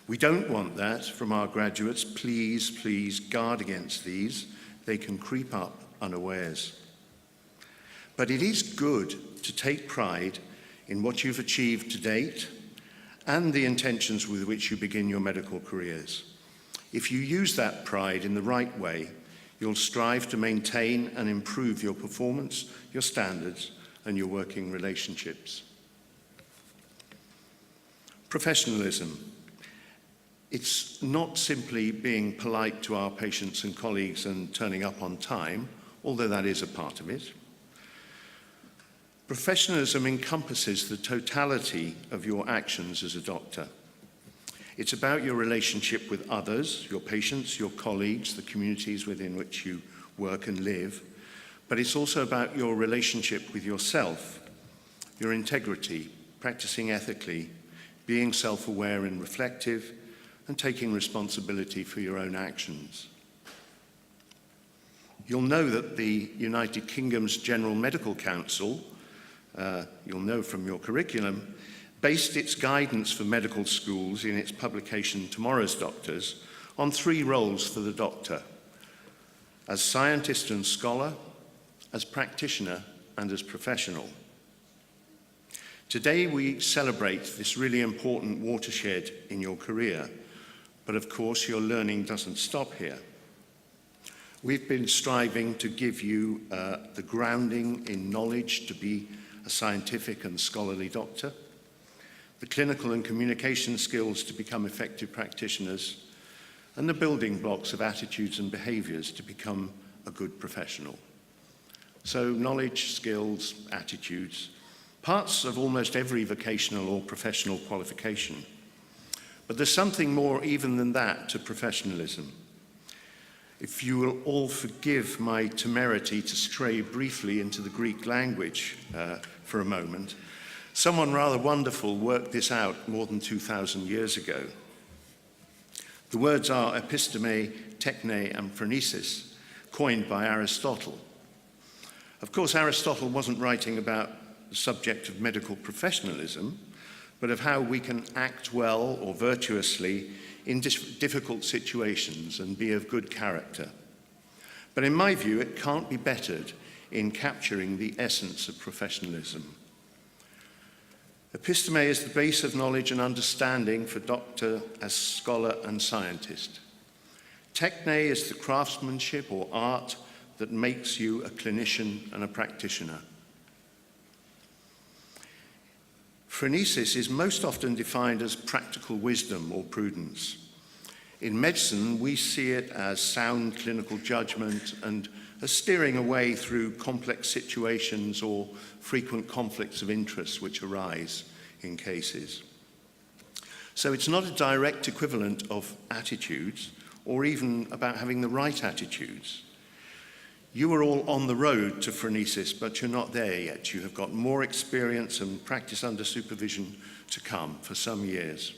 We don't want that from our graduates. Please, please guard against these. They can creep up unawares. But it is good to take pride in what you've achieved to date and the intentions with which you begin your medical careers. If you use that pride in the right way, you'll strive to maintain and improve your performance, your standards, and your working relationships. Professionalism. It's not simply being polite to our patients and colleagues and turning up on time, although that is a part of it. Professionalism encompasses the totality of your actions as a doctor. It's about your relationship with others, your patients, your colleagues, the communities within which you work and live, but it's also about your relationship with yourself, your integrity, practicing ethically, being self-aware and reflective, and taking responsibility for your own actions. You'll know that the United Kingdom's General Medical Council, you'll know from your curriculum, based its guidance for medical schools in its publication Tomorrow's Doctors on 3 roles for the doctor: as scientist and scholar, as practitioner, and as professional. Today we celebrate this really important watershed in your career, but of course your learning doesn't stop here. We've been striving to give you the grounding in knowledge to be a scientific and scholarly doctor, the clinical and communication skills to become effective practitioners, and the building blocks of attitudes and behaviors to become a good professional. So knowledge, skills, attitudes, parts of almost every vocational or professional qualification. But there's something more even than that to professionalism. If you will all forgive my temerity to stray briefly into the Greek language for a moment, someone rather wonderful worked this out more than 2,000 years ago. The words are episteme, techne, and phronesis, coined by Aristotle. Of course, Aristotle wasn't writing about the subject of medical professionalism, but of how we can act well or virtuously in difficult situations and be of good character. But in my view, it can't be bettered in capturing the essence of professionalism. Episteme is the base of knowledge and understanding for doctor as scholar and scientist. Techne is the craftsmanship or art that makes you a clinician and a practitioner. Phronesis is most often defined as practical wisdom or prudence. In medicine, we see it as sound clinical judgment and a steering away through complex situations or frequent conflicts of interest which arise in cases. So it's not a direct equivalent of attitudes or even about having the right attitudes. You are all on the road to phronesis, but you're not there yet. You have got more experience and practice under supervision to come for some years.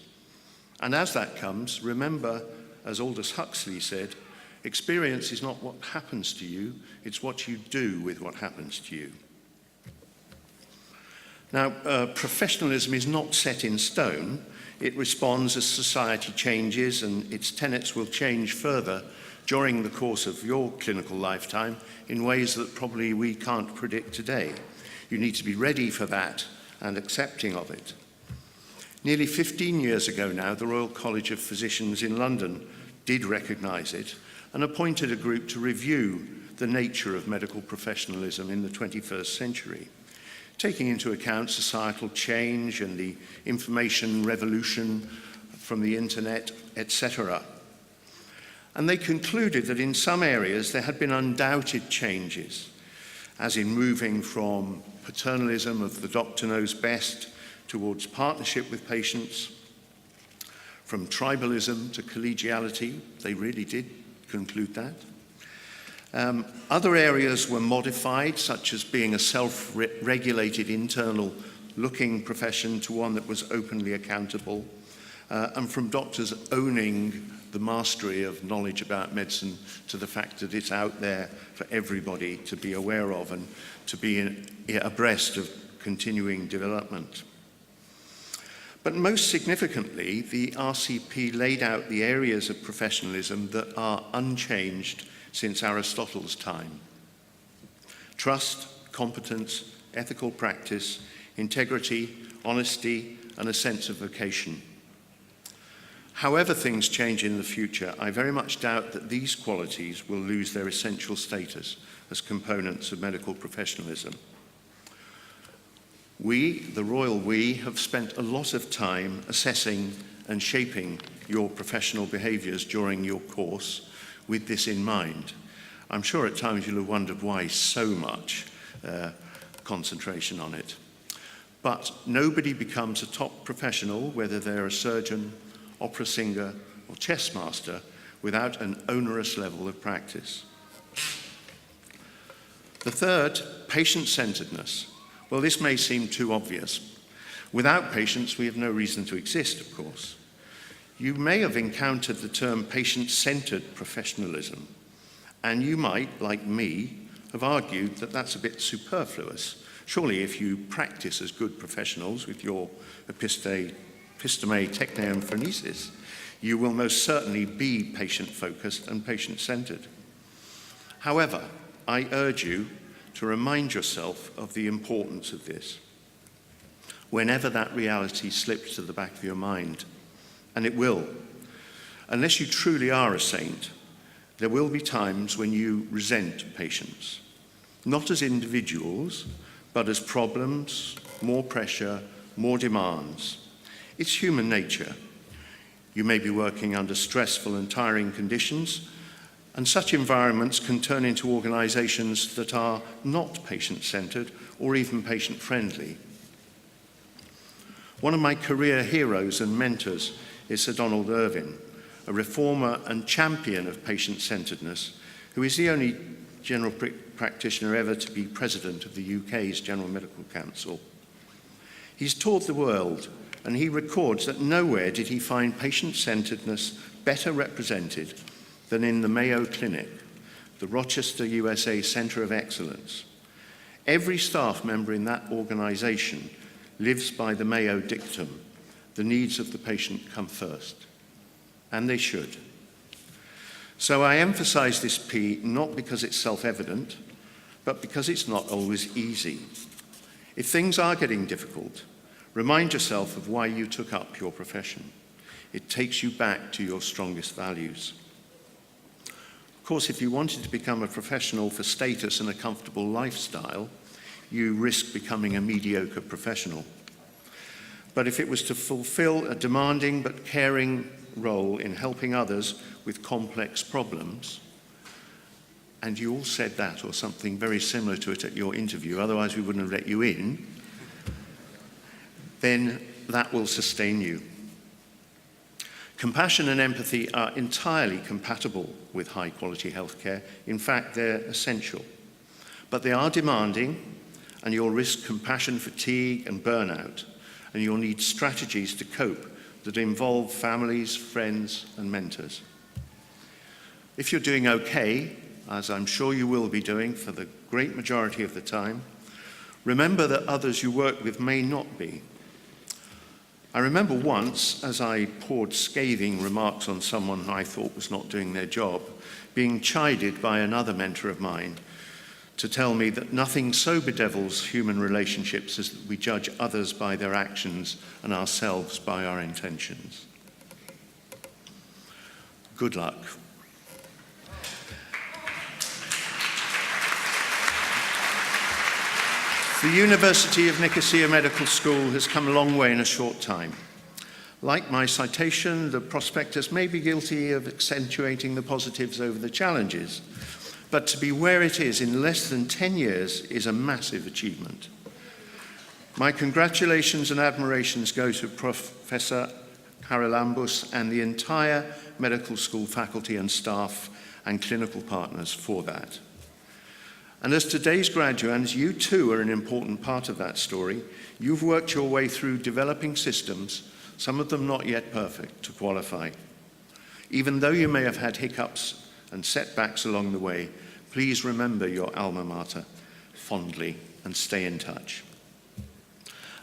And as that comes, remember, as Aldous Huxley said, experience is not what happens to you, it's what you do with what happens to you. Now, professionalism is not set in stone. It responds as society changes, and its tenets will change further during the course of your clinical lifetime in ways that probably we can't predict today. You need to be ready for that and accepting of it. Nearly 15 years ago now, the Royal College of Physicians in London did recognise it and appointed a group to review the nature of medical professionalism in the 21st century, taking into account societal change and the information revolution from the internet, etc. And they concluded that in some areas there had been undoubted changes, as in moving from paternalism of the doctor knows best towards partnership with patients, from tribalism to collegiality. They really did conclude that. Other areas were modified, such as being a self-regulated, internal-looking profession to one that was openly accountable, and from doctors owning the mastery of knowledge about medicine to the fact that it's out there for everybody to be aware of and to be abreast of continuing development. But most significantly, the RCP laid out the areas of professionalism that are unchanged since Aristotle's time: trust, competence, ethical practice, integrity, honesty, and a sense of vocation. However things change in the future, I very much doubt that these qualities will lose their essential status as components of medical professionalism. We, the Royal We, have spent a lot of time assessing and shaping your professional behaviours during your course with this in mind. I'm sure at times you'll have wondered why so much concentration on it. But nobody becomes a top professional, whether they're a surgeon, opera singer, or chess master, without an onerous level of practice. The third, patient-centeredness. Well, this may seem too obvious. Without patients, we have no reason to exist, of course. You may have encountered the term patient-centered professionalism, and you might, like me, have argued that that's a bit superfluous. Surely if you practice as good professionals with your episteme, techne, and phronesis, you will most certainly be patient-focused and patient-centered. However, I urge you to remind yourself of the importance of this whenever that reality slips to the back of your mind. And it will. Unless you truly are a saint, there will be times when you resent patients, not as individuals, but as problems, more pressure, more demands. It's human nature. You may be working under stressful and tiring conditions, and such environments can turn into organisations that are not patient-centred or even patient-friendly. One of my career heroes and mentors is Sir Donald Irvine, a reformer and champion of patient-centredness, who is the only general practitioner ever to be president of the UK's General Medical Council. He's toured the world, and he records that nowhere did he find patient-centredness better represented than in the Mayo Clinic, the Rochester, USA Centre of Excellence. Every staff member in that organisation lives by the Mayo dictum, the needs of the patient come first. And they should. So I emphasise this P not because it's self-evident, but because it's not always easy. If things are getting difficult, remind yourself of why you took up your profession. It takes you back to your strongest values. Of course, if you wanted to become a professional for status and a comfortable lifestyle, you risk becoming a mediocre professional. But if it was to fulfill a demanding but caring role in helping others with complex problems, and you all said that or something very similar to it at your interview, otherwise we wouldn't have let you in, then that will sustain you. Compassion and empathy are entirely compatible with high-quality healthcare. In fact, they're essential. But they are demanding, and you'll risk compassion fatigue and burnout, and you'll need strategies to cope that involve families, friends, and mentors. If you're doing okay, as I'm sure you will be doing for the great majority of the time, remember that others you work with may not be. I remember once, as I poured scathing remarks on someone I thought was not doing their job, being chided by another mentor of mine to tell me that nothing so bedevils human relationships as that we judge others by their actions and ourselves by our intentions. Good luck. The University of Nicosia Medical School has come a long way in a short time. Like my citation, the prospectus may be guilty of accentuating the positives over the challenges, but to be where it is in less than 10 years is a massive achievement. My congratulations and admirations go to Professor Charalambous and the entire medical school faculty and staff and clinical partners for that. And as today's graduates, you too are an important part of that story. You've worked your way through developing systems, some of them not yet perfect, to qualify. Even though you may have had hiccups and setbacks along the way, please remember your alma mater fondly and stay in touch.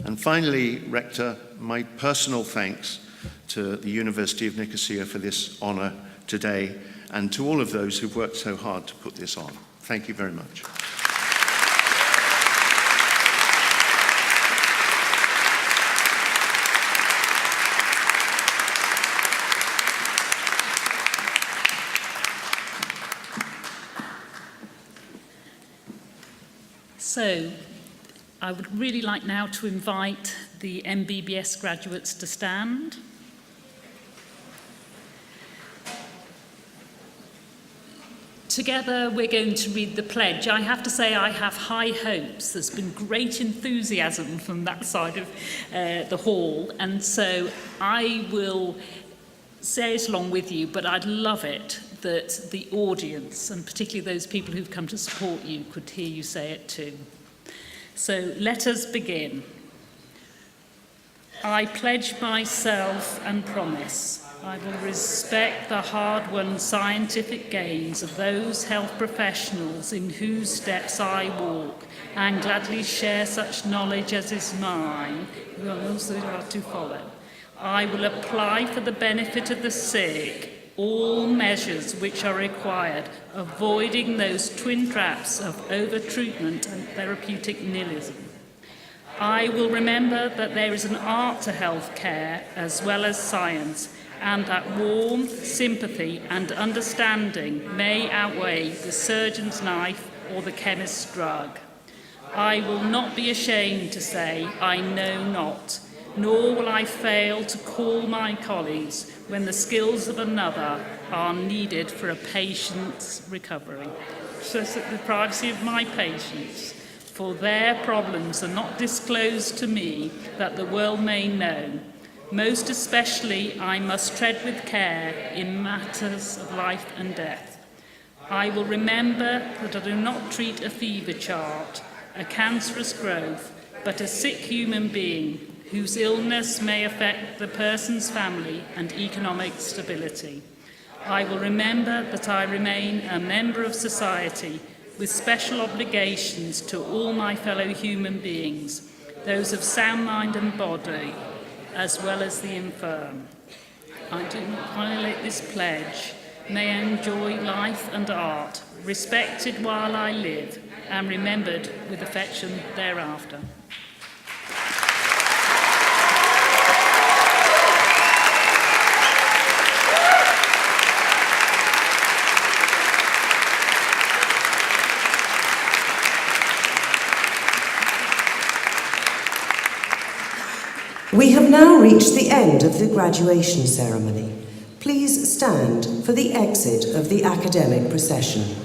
And finally, Rector, my personal thanks to the University of Nicosia for this honour today and to all of those who've worked so hard to put this on. Thank you very much. So, I would really like now to invite the MBBS graduates to stand. Together we're going to read the pledge. I have to say I have high hopes. There's been great enthusiasm from that side of the hall, and so I will say it along with you, but I'd love it that the audience, and particularly those people who've come to support you, could hear you say it too. So let us begin. I pledge myself and promise I will respect the hard-won scientific gains of those health professionals in whose steps I walk, and gladly share such knowledge as is mine, who also are to follow. I will apply for the benefit of the sick all measures which are required, avoiding those twin traps of over-treatment and therapeutic nihilism. I will remember that there is an art to healthcare as well as science, and that warmth, sympathy and understanding may outweigh the surgeon's knife or the chemist's drug. I will not be ashamed to say I know not, nor will I fail to call my colleagues when the skills of another are needed for a patient's recovery. So at the privacy of my patients, for their problems are not disclosed to me that the world may know. Most especially, I must tread with care in matters of life and death. I will remember that I do not treat a fever chart, a cancerous growth, but a sick human being whose illness may affect the person's family and economic stability. I will remember that I remain a member of society with special obligations to all my fellow human beings, those of sound mind and body, as well as the infirm. I do not violate this pledge. May I enjoy life and art, respected while I live, and remembered with affection thereafter. We have now reached the end of the graduation ceremony. Please stand for the exit of the academic procession.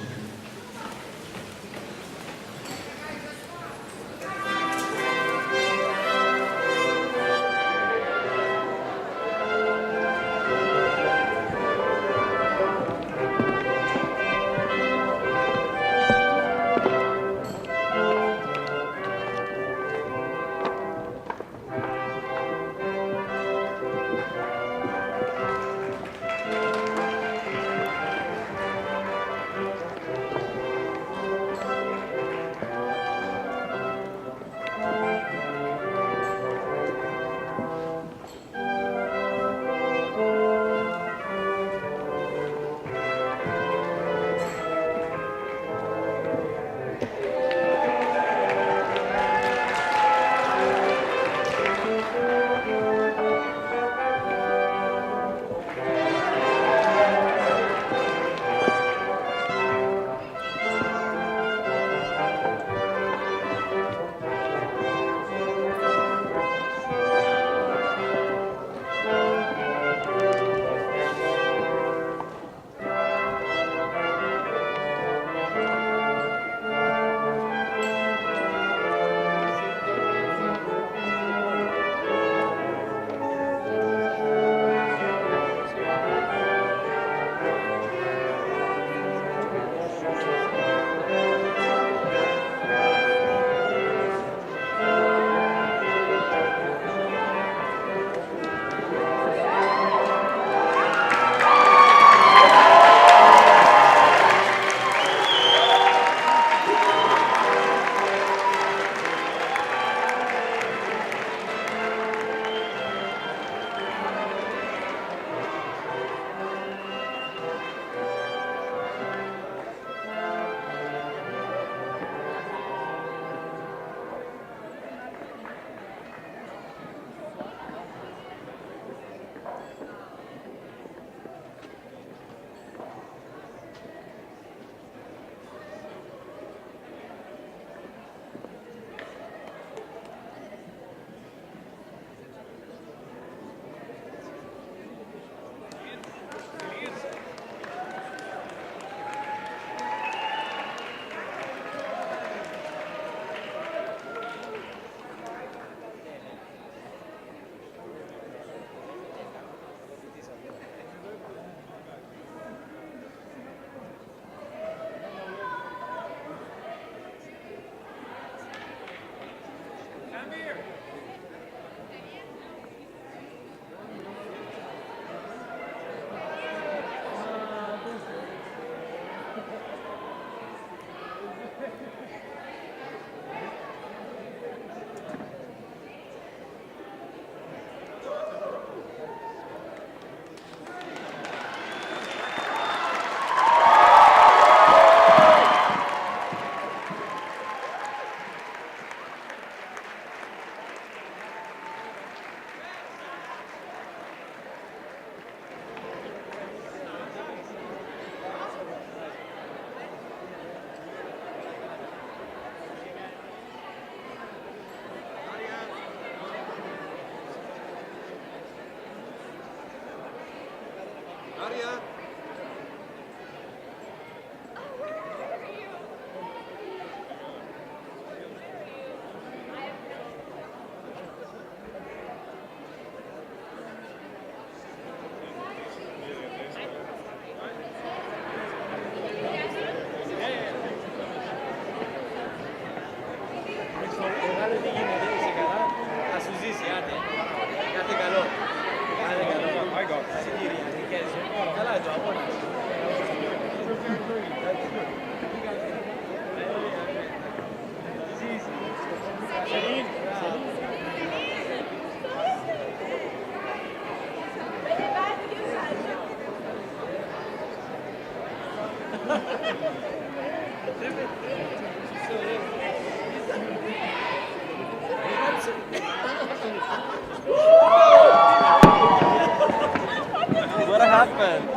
What happened?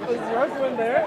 Was your husband there?